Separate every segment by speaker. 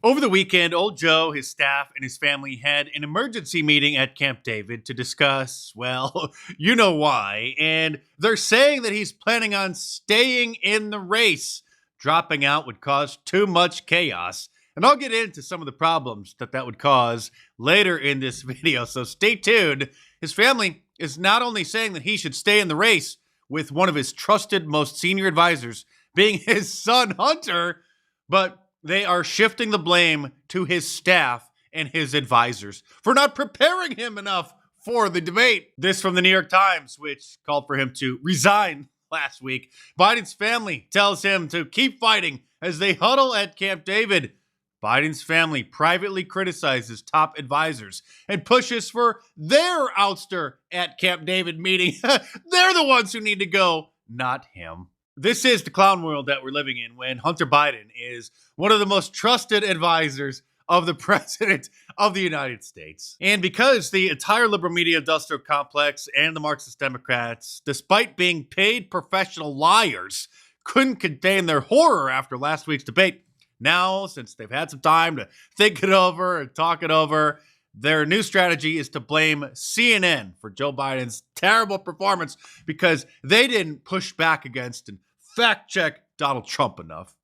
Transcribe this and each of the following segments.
Speaker 1: Over the weekend, old Joe, his staff, and his family had an emergency meeting at Camp David to discuss, well, you know why. And they're saying that he's planning on staying in the race. Dropping out would cause too much chaos. And I'll get into some of the problems that would cause later in this video, so stay tuned. His family is not only saying that he should stay in the race, with one of his trusted, most senior advisors being his son, Hunter, but they are shifting the blame to his staff and his advisors for not preparing him enough for the debate. This from the New York Times, which called for him to resign last week. Biden's family tells him to keep fighting as they huddle at Camp David. Biden's family privately criticizes top advisors and pushes for their ouster at Camp David meeting. They're the ones who need to go, not him. This is the clown world that we're living in when Hunter Biden is one of the most trusted advisors of the president of the United States. And because the entire liberal media industrial complex and the Marxist Democrats, despite being paid professional liars, couldn't contain their horror after last week's debate, now, since they've had some time to think it over and talk it over, their new strategy is to blame CNN for Joe Biden's terrible performance because they didn't push back against and fact check Donald Trump enough.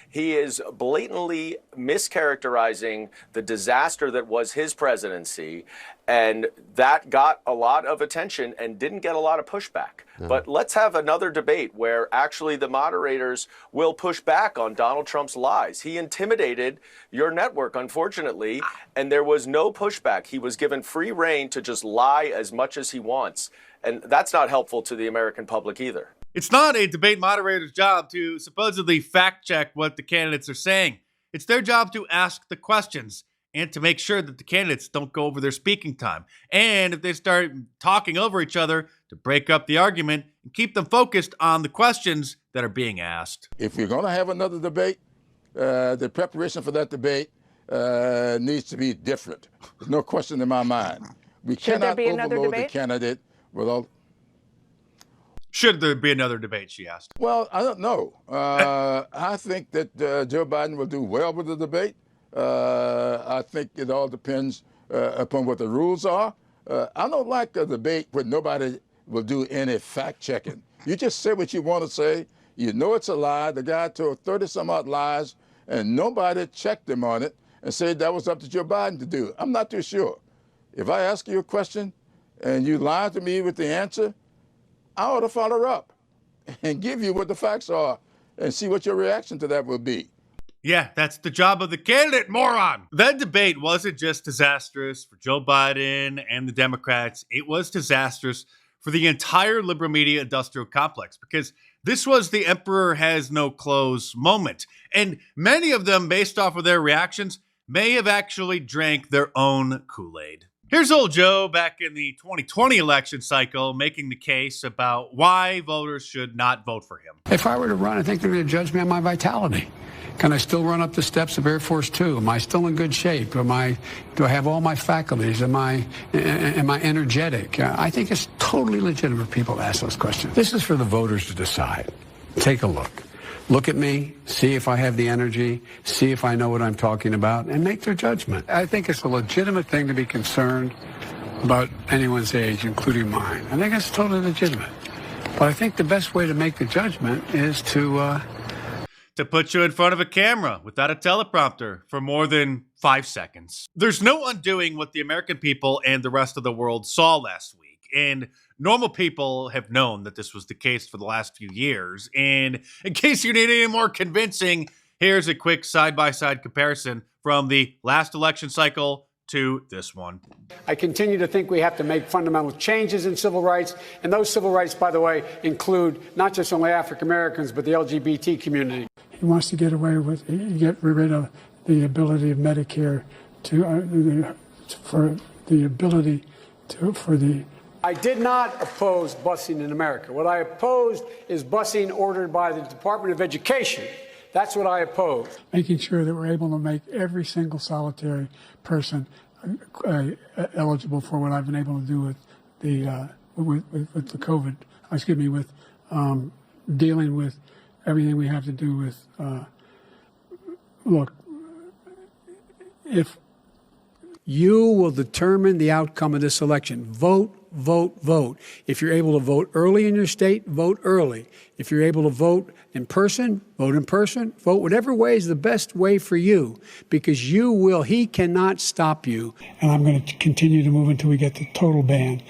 Speaker 2: He is blatantly mischaracterizing the disaster that was his presidency, and that got a lot of attention and didn't get a lot of pushback. But let's have another debate where actually the moderators will push back on Donald Trump's lies. He intimidated your network, unfortunately, and there was no pushback. He was given free rein to just lie as much as he wants, and that's not helpful to the American public either.
Speaker 1: It's not a debate moderator's job to supposedly fact check what the candidates are saying. It's their job to ask the questions and to make sure that the candidates don't go over their speaking time. And if they start talking over each other, to break up the argument and keep them focused on the questions that are being asked.
Speaker 3: If we're going to have another debate, the preparation for that debate needs to be different. There's no question in my mind. We cannot overload the candidate with all.
Speaker 1: Should there be another debate, she asked.
Speaker 3: Well, I don't know. I think that Joe Biden will do well with the debate. I think it all depends upon what the rules are. I don't like a debate where nobody will do any fact-checking. You just say what you want to say. You know it's a lie. The guy told 30-some-odd lies, and nobody checked him on it and said that was up to Joe Biden to do. I'm not too sure. If I ask you a question and you lie to me with the answer, I ought to follow up and give you what the facts are and see what your reaction to that will be.
Speaker 1: Yeah, that's the job of the candidate, moron. That debate wasn't just disastrous for Joe Biden and the Democrats. It was disastrous for the entire liberal media industrial complex because this was the emperor has no clothes moment. And many of them, based off of their reactions, may have actually drank their own Kool-Aid. Here's old Joe back in the 2020 election cycle making the case about why voters should not vote for him.
Speaker 4: If I were to run, I think they're going to judge me on my vitality. Can I still run up the steps of Air Force Two? Am I still in good shape? Do I have all my faculties? Am I energetic? I think it's totally legitimate for people to ask those questions. This is for the voters to decide. Take a look. Look at me, see if I have the energy, see if I know what I'm talking about, and make their judgment. I think it's a legitimate thing to be concerned about anyone's age, including mine. I think it's totally legitimate. But I think the best way to make the judgment is to
Speaker 1: put you in front of a camera without a teleprompter for more than 5 seconds. There's no undoing what the American people and the rest of the world saw last week. And normal people have known that this was the case for the last few years. And in case you need any more convincing, here's a quick side-by-side comparison from the last election cycle to this one.
Speaker 5: I continue to think we have to make fundamental changes in civil rights. And those civil rights, by the way, include not just only African Americans, but the LGBT community.
Speaker 6: He wants to get away with, get rid of the ability of Medicare
Speaker 5: I did not oppose busing in America. What I opposed is busing ordered by the Department of Education. That's what I oppose.
Speaker 6: Making sure that we're able to make every single solitary person eligible for what I've been able to do with the COVID. With dealing with everything we have to do with. Look, if
Speaker 5: You will determine the outcome of this election. Vote, vote, vote. If you're able to vote early in your state, vote early. If you're able to vote in person, vote in person. Vote whatever way is the best way for you, because he cannot stop you.
Speaker 6: and I'm going to continue to move until we get the total ban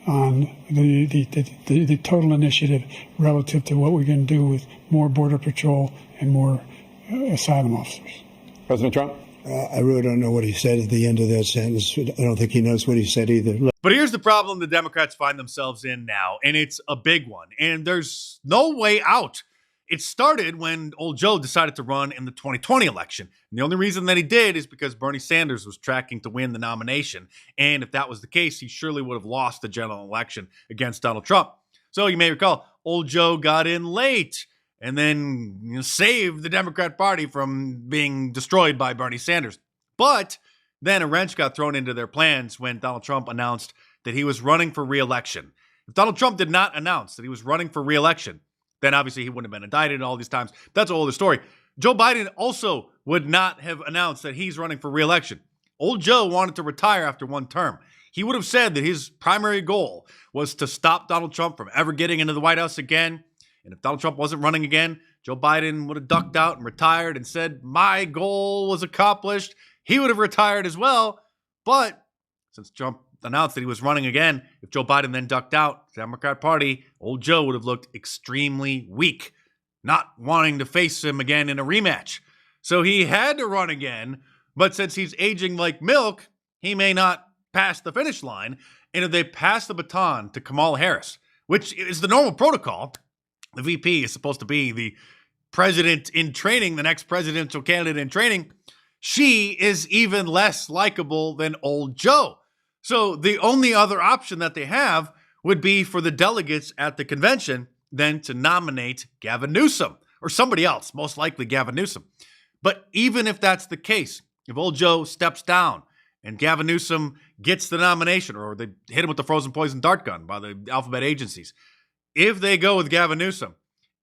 Speaker 6: on the total initiative relative to what we're going to do with more Border Patrol and more asylum officers.
Speaker 3: President Trump?
Speaker 7: I really don't know what he said at the end of that sentence. I don't think he knows what he said either.
Speaker 1: But here's the problem the Democrats find themselves in now, and it's a big one, and there's no way out. It started when old Joe decided to run in the 2020 election. And the only reason that he did is because Bernie Sanders was tracking to win the nomination. And if that was the case, he surely would have lost the general election against Donald Trump. So you may recall, old Joe got in late and then saved the Democrat Party from being destroyed by Bernie Sanders. But then a wrench got thrown into their plans when Donald Trump announced that he was running for re-election. If Donald Trump did not announce that he was running for re-election, then obviously he wouldn't have been indicted all these times. That's a whole other story. Joe Biden also would not have announced that he's running for re-election. Old Joe wanted to retire after one term. He would have said that his primary goal was to stop Donald Trump from ever getting into the White House again. And if Donald Trump wasn't running again, Joe Biden would have ducked out and retired and said, my goal was accomplished. He would have retired as well. But since Trump announced that he was running again, if Joe Biden then ducked out, the Democrat Party, old Joe would have looked extremely weak, not wanting to face him again in a rematch. So he had to run again, but since he's aging like milk, he may not pass the finish line. And if they pass the baton to Kamala Harris, which is the normal protocol, the VP is supposed to be the president in training, the next presidential candidate in training, she is even less likable than old Joe. So the only other option that they have would be for the delegates at the convention then to nominate Gavin Newsom or somebody else, most likely Gavin Newsom. But even if that's the case, if old Joe steps down and Gavin Newsom gets the nomination, or they hit him with the frozen poison dart gun by the alphabet agencies, if they go with Gavin Newsom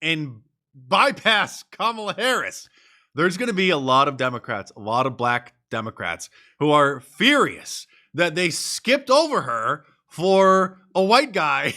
Speaker 1: and bypass Kamala Harris, there's going to be a lot of Democrats, a lot of black Democrats who are furious that they skipped over her for a white guy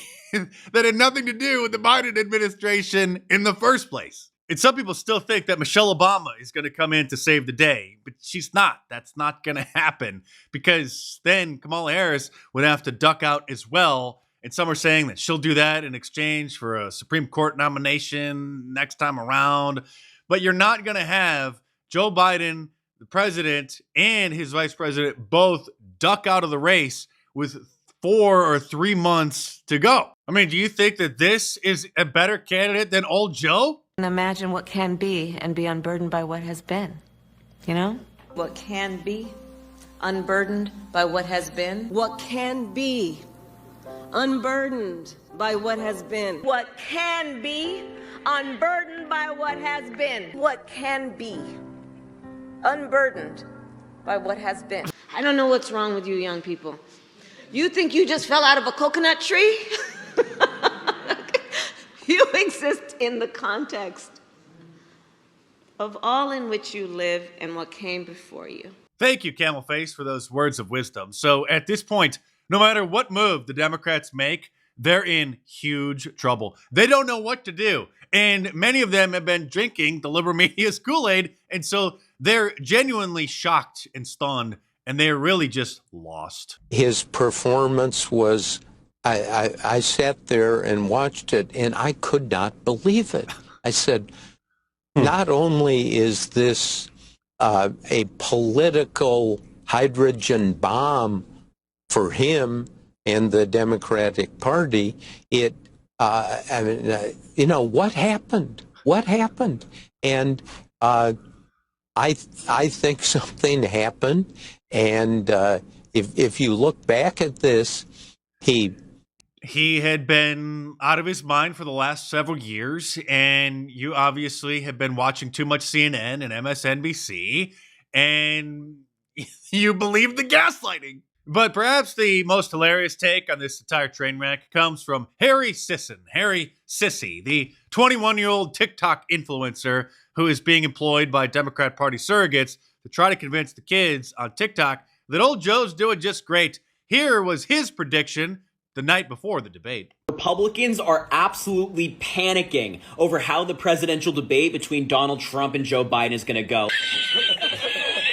Speaker 1: that had nothing to do with the Biden administration in the first place. And some people still think that Michelle Obama is going to come in to save the day, but she's not. That's not going to happen, because then Kamala Harris would have to duck out as well. And some are saying that she'll do that in exchange for a Supreme Court nomination next time around. But you're not going to have Joe Biden, the president, and his vice president both duck out of the race with 4 or 3 months to go. I mean, do you think that this is a better candidate than old Joe?
Speaker 8: And imagine what can be and be unburdened by what has been, you know?
Speaker 9: What can be unburdened by what has been. What can be unburdened by what has been. What can be unburdened by what has been. What can be unburdened by what has been. I don't know what's wrong with you young people. You think you just fell out of a coconut tree? You exist in the context of all in which you live and what came before you.
Speaker 1: Thank you, Camel Face, for those words of wisdom. So at this point, no matter what move the Democrats make, they're in huge trouble. They don't know what to do. And many of them have been drinking the liberal media's Kool-Aid. And so they're genuinely shocked and stunned. And they're really just lost.
Speaker 10: His performance was, I sat there and watched it, and I could not believe it. I said, not only is this a political hydrogen bomb for him and the Democratic Party, what happened? What happened? And I think something happened. And if you look back at this,
Speaker 1: he had been out of his mind for the last several years, and you obviously have been watching too much CNN and MSNBC, and you believe the gaslighting. But perhaps the most hilarious take on this entire train wreck comes from Harry Sissy, the 21-year-old TikTok influencer who is being employed by Democrat Party surrogates to try to convince the kids on TikTok that old Joe's doing just great. Here was his prediction the night before the debate.
Speaker 11: Republicans are absolutely panicking over how the presidential debate between Donald Trump and Joe Biden is going to go.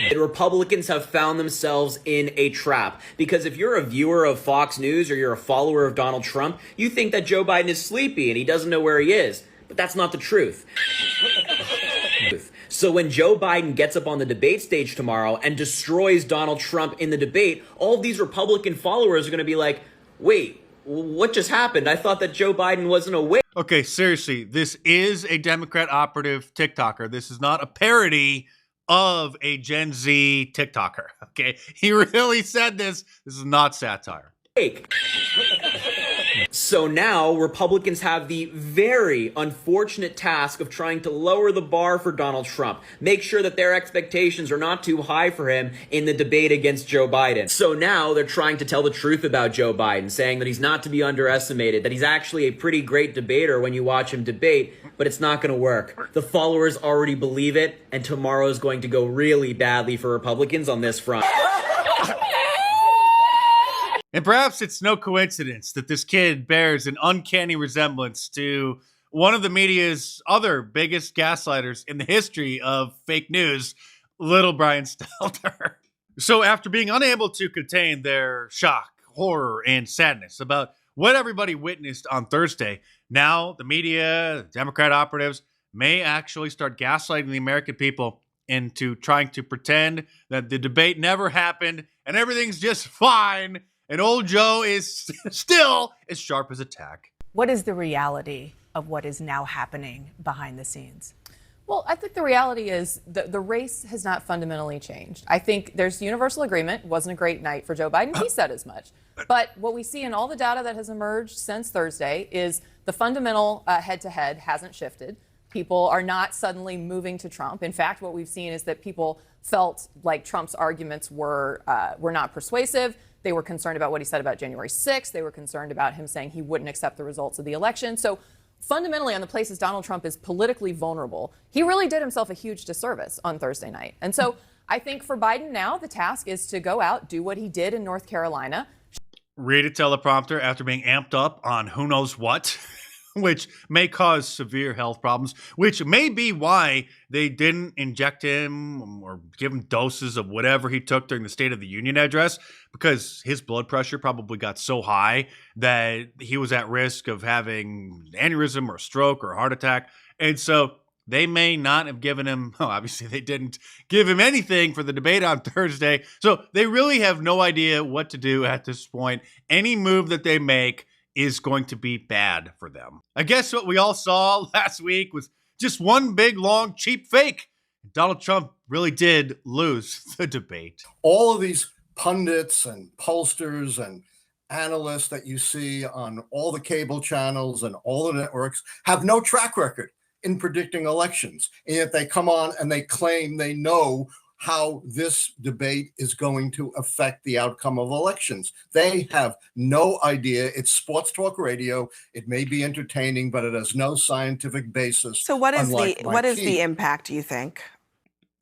Speaker 11: The Republicans have found themselves in a trap because if you're a viewer of Fox News or you're a follower of Donald Trump, you think that Joe Biden is sleepy and he doesn't know where he is. But that's not the truth. So when Joe Biden gets up on the debate stage tomorrow and destroys Donald Trump in the debate, all of these Republican followers are going to be like, wait, what just happened? I thought that Joe Biden wasn't awake.
Speaker 1: Okay, seriously, this is a Democrat operative TikToker. This is not a parody of a Gen Z TikToker. Okay, he really said this. This is not satire.
Speaker 11: So now Republicans have the very unfortunate task of trying to lower the bar for Donald Trump, make sure that their expectations are not too high for him in the debate against Joe Biden. So now they're trying to tell the truth about Joe Biden, saying that he's not to be underestimated, that he's actually a pretty great debater when you watch him debate, but it's not going to work. The followers already believe it, and tomorrow is going to go really badly for Republicans on this front.
Speaker 1: And perhaps it's no coincidence that this kid bears an uncanny resemblance to one of the media's other biggest gaslighters in the history of fake news, little Brian Stelter. So after being unable to contain their shock, horror, and sadness about what everybody witnessed on Thursday, now the media, Democrat operatives, may actually start gaslighting the American people into trying to pretend that the debate never happened and everything's just fine. And old Joe is still as sharp as a tack.
Speaker 12: What is the reality of what is now happening behind the scenes?
Speaker 13: Well, I think the reality is the race has not fundamentally changed. I think there's universal agreement. It wasn't a great night for Joe Biden. He said as much. But what we see in all the data that has emerged since Thursday is the fundamental head-to-head hasn't shifted. People are not suddenly moving to Trump. In fact, what we've seen is that people felt like Trump's arguments were not persuasive. They were concerned about what he said about January 6th. They were concerned about him saying he wouldn't accept the results of the election. So fundamentally, on the places Donald Trump is politically vulnerable, he really did himself a huge disservice on Thursday night. And so I think for Biden now, the task is to go out, do what he did in North Carolina.
Speaker 1: Read a teleprompter after being amped up on who knows what, which may cause severe health problems, which may be why they didn't inject him or give him doses of whatever he took during the State of the Union address, because his blood pressure probably got so high that he was at risk of having an aneurysm or a stroke or a heart attack. And so they may not have given him, obviously they didn't give him anything for the debate on Thursday. So they really have no idea what to do at this point. Any move that they make is going to be bad for them. I guess what we all saw last week was just one big, long, cheap fake. Donald Trump really did lose the debate.
Speaker 14: All of these pundits and pollsters and analysts that you see on all the cable channels and all the networks have no track record in predicting elections. And yet they come on and they claim they know how this debate is going to affect the outcome of elections. They have no idea. It's sports talk radio. It may be entertaining, but it has no scientific basis.
Speaker 15: So what is the impact, you think?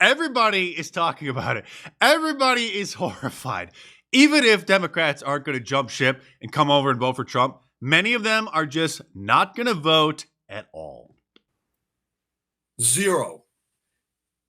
Speaker 1: Everybody is talking about it. Everybody is horrified. Even if Democrats aren't going to jump ship and come over and vote for Trump, many of them are just not going to vote at all.
Speaker 14: Zero.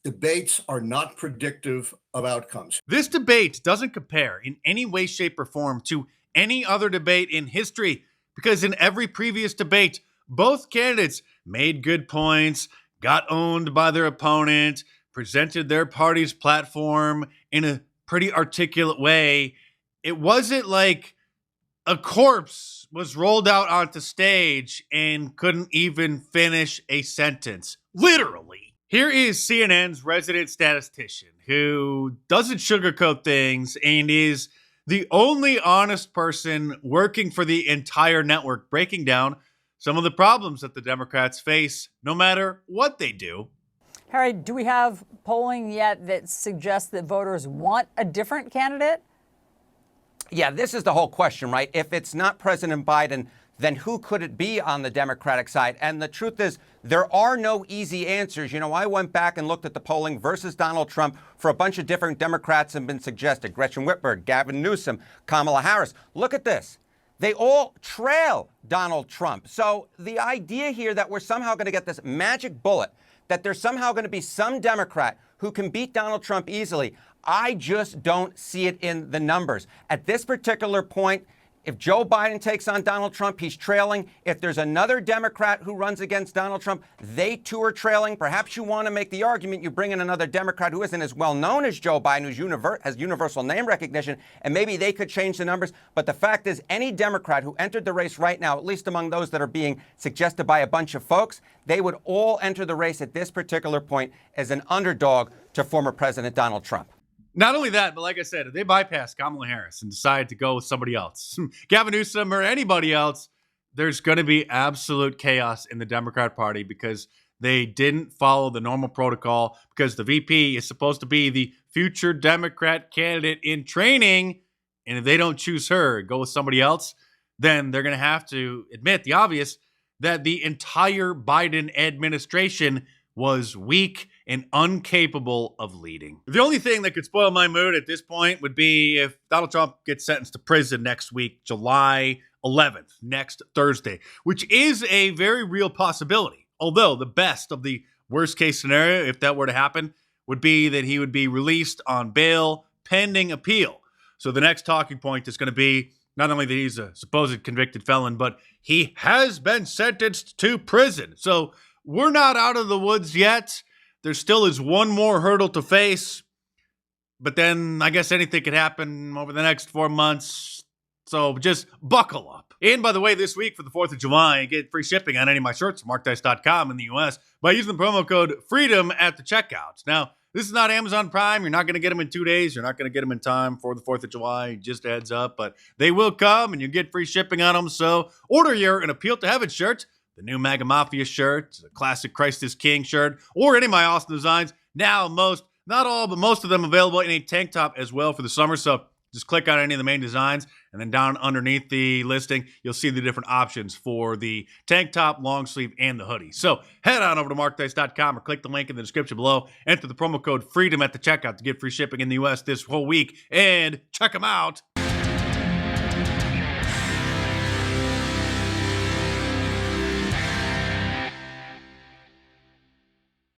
Speaker 14: Debates are not predictive of outcomes.
Speaker 1: This debate doesn't compare in any way, shape, or form to any other debate in history, because in every previous debate, both candidates made good points, got owned by their opponent, presented their party's platform in a pretty articulate way. It wasn't like a corpse was rolled out onto stage and couldn't even finish a sentence. Literally. Here is CNN's resident statistician who doesn't sugarcoat things and is the only honest person working for the entire network, breaking down some of the problems that the Democrats face no matter what they do.
Speaker 16: Harry, do we have polling yet that suggests that voters want a different candidate?
Speaker 17: Yeah, this is the whole question, right? If it's not President Biden, then who could it be on the Democratic side? And the truth is, there are no easy answers. You know, I went back and looked at the polling versus Donald Trump for a bunch of different Democrats have been suggested. Gretchen Whitmer, Gavin Newsom, Kamala Harris. Look at this. They all trail Donald Trump. So the idea here that we're somehow going to get this magic bullet, that there's somehow going to be some Democrat who can beat Donald Trump easily, I just don't see it in the numbers. At this particular point, if Joe Biden takes on Donald Trump, he's trailing. If there's another Democrat who runs against Donald Trump, they too are trailing. Perhaps you want to make the argument you bring in another Democrat who isn't as well known as Joe Biden, who has universal name recognition, and maybe they could change the numbers. But the fact is, any Democrat who entered the race right now, at least among those that are being suggested by a bunch of folks, they would all enter the race at this particular point as an underdog to former President Donald Trump.
Speaker 1: Not only that, but like I said, if they bypass Kamala Harris and decide to go with somebody else, Gavin Newsom or anybody else, there's going to be absolute chaos in the Democrat Party because they didn't follow the normal protocol, because the VP is supposed to be the future Democrat candidate in training. And if they don't choose her, go with somebody else, then they're going to have to admit the obvious, that the entire Biden administration was weak and incapable of leading. The only thing that could spoil my mood at this point would be if Donald Trump gets sentenced to prison next week, July 11th, next Thursday, which is a very real possibility. Although the best of the worst case scenario, if that were to happen, would be that he would be released on bail pending appeal. So the next talking point is going to be not only that he's a supposed convicted felon, but he has been sentenced to prison. So we're not out of the woods yet. There still is one more hurdle to face. But then I guess anything could happen over the next 4 months. So just buckle up. And by the way, this week for the 4th of July, you get free shipping on any of my shirts at markdice.com in the US by using the promo code FREEDOM at the checkout. Now, this is not Amazon Prime. You're not going to get them in 2 days. You're not going to get them in time for the 4th of July. Just a heads up. But they will come and you get free shipping on them. So order your An Appeal to Heaven shirt, the new MAGA Mafia shirt, the classic Christ is King shirt, or any of my awesome designs. Now, not all, but most of them available in a tank top as well for the summer. So just click on any of the main designs, and then down underneath the listing, you'll see the different options for the tank top, long sleeve, and the hoodie. So head on over to markdice.com or click the link in the description below. Enter the promo code FREEDOM at the checkout to get free shipping in the U.S. this whole week, and check them out.